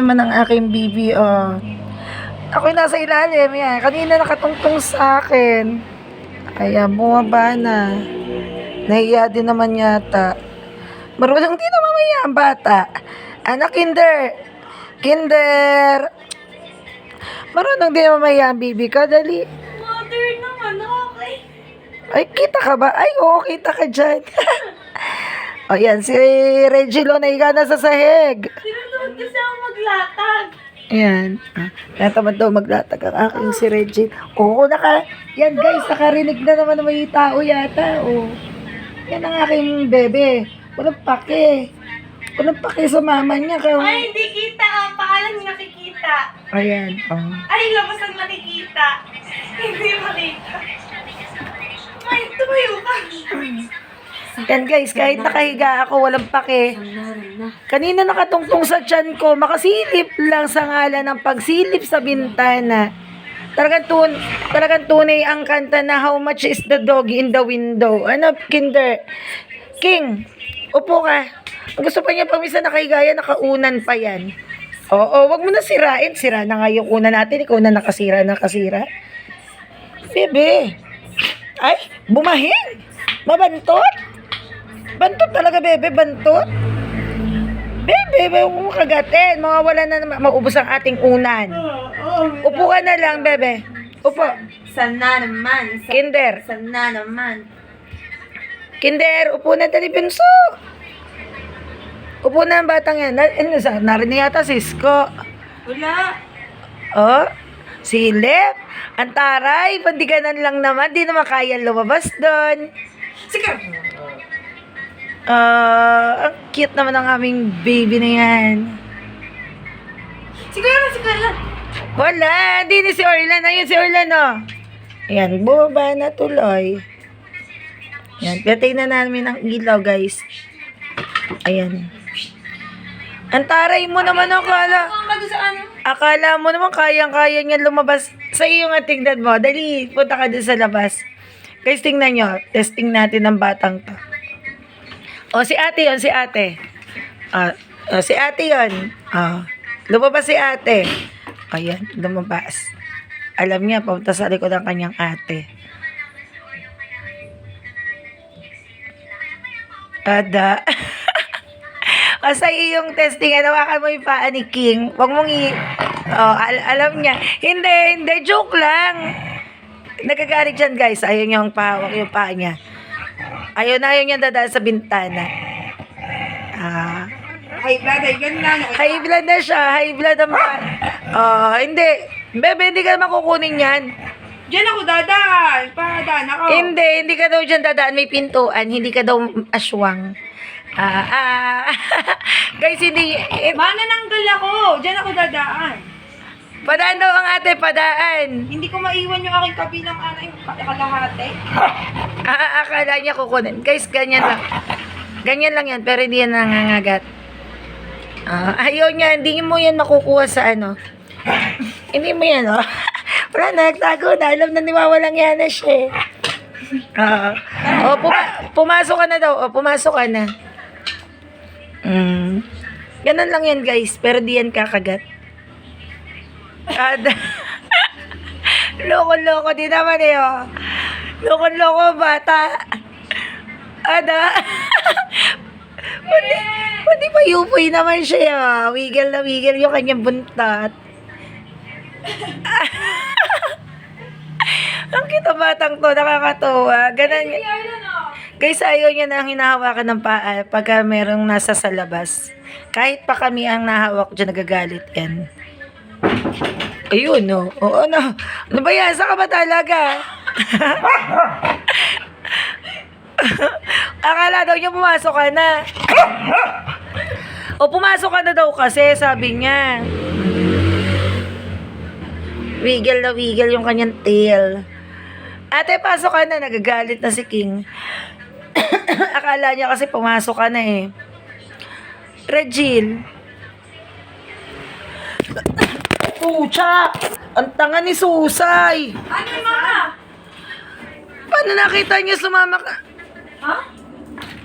naman ang aking bibi, oh. Ako'y nasa ilalim, yan. Kanina nakatungtong sa akin. Ayan, bumaba na. Nahiya din naman yata. Marunong din naman maya ang bata. Anak, kinder. Kinder. Marunong din naman maya ang bibi ka, dali. Mother naman, okay. Ay, kita ka ba? Ay, oo, kita ka dyan. O yan, si Reggie Lo nahiga na sa sahig. Sinusunod kasi ako maglatag. Ayan. Natamad daw maglatag ang aking si Reggie. Oo, yan guys, nakarinig na naman ng may tao yata. Oh. Yan ang aking bebe. Walang pake. Walang pake sa mama niya. Ay, hindi kita. Paalam nakikita. Ayan. Oh. Ay, labas ang nakikita. Hindi makita. Ay, tumayo ka. Yan guys, kahit nakahiga ako, walang pake. Kanina nakatungtong sa tiyan ko, makasilip lang sa ngalan ng pagsilip sa bintana. Talagang tunay ang kanta na How Much is the Doggy in the Window. Ano, kinder? King, upo ka. Ang gusto pa niya pamisa nakahiga yan, nakaunan pa yan. Oo, wag mo na sirain. Sira na nga yung una natin, ikaw na nakasira. Bebe. Ay, bumahin. Mabantot. Bantot talaga, bebe. Bantot. Bebe, huwag mo kagatin. Mawawala na naman. Maubos ang ating unan. Upo ka na lang, bebe. Upo. Sana naman. Kinder. Sana naman. Kinder, upo na dali, pinso. Upo na ang batang yan. Narinig yata si Isko. Wala. Oh, silip. Ang taray, pandiganan lang naman. Di naman kaya lumabas doon. Sige. Ang cute naman ng aming baby na yan. Siguro. Wala, di ni si Orlan. Ayun si Orlan, oh. Ayan, bumaba na tuloy. Ayan, patay na namin ang ilaw, guys. Ayan. Ang taray mo naman, akala mo naman kayang-kaya niya lumabas sa iyo nga, tingnan mo. Dali, punta ka dun sa labas. Guys, tingnan nyo. Testing natin ang batang to. O, si ate yun, si ate. Si ate yun. Lumabas si ate. Ayan, lumabas. Alam niya, papunta sa likod ang kanyang ate. Ada. O, sa iyong testing, hawakan mo yung paa ni King. Huwag mong alam niya. Hindi, joke lang. Nagagalit dyan, guys. Ayaw niya ang pahawak yung paa niya. Ayaw niya dadaan sa bintana. High blood na siya. High blood ang hindi. Bebe, hindi ka makukunin yan. Diyan ako dadaan. Padaan ako. Hindi ka daw dyan dadaan. May pintuan. Hindi ka daw aswang. Guys, hindi. Manananggal ako. Diyan ako dadaan. Padaan daw ang ate, padaan. Hindi ko maiwan yung aking kabilang yung kalahati. Akala niya kukunin. Guys, ganyan lang. Ganyan lang yan, pero hindi yan nangangagat. Ayaw niya, hindi mo yan makukuha sa ano. Hindi mo yan, oh. Wala na, nagtago na. Alam na niwawalang yan na siya. Pumasok ka na daw. Pumasok ka na. Ganun lang yan, guys. Pero di yan kakagat. Loko-loko din naman eh, oh. Loko-loko, bata. Pwede pa yupoy naman siya. Wiggle na wiggle yung kanyang buntat. Ang kita batang to, nakakatuwa. Ganun. Guys, ayaw niya na hinahawakan ng paa pagka merong nasa sa labas. Kahit pa kami ang nahawak dyan, nagagalit yan. Ayun, no. Oo, no. Ano ba yan? Saan ka ba talaga? Akala daw niya pumasok ka na. Pumasok ka na daw kasi, sabi niya. Wiggle na wiggle yung kanyang tail. Ate, pasok ka na. Nagagalit na si King. Akala niya kasi pumasok ka na eh. Regil. Pucha! Ang tanga ni Susay! Ano, mama? Paano nakita niya sumama ka? Ha?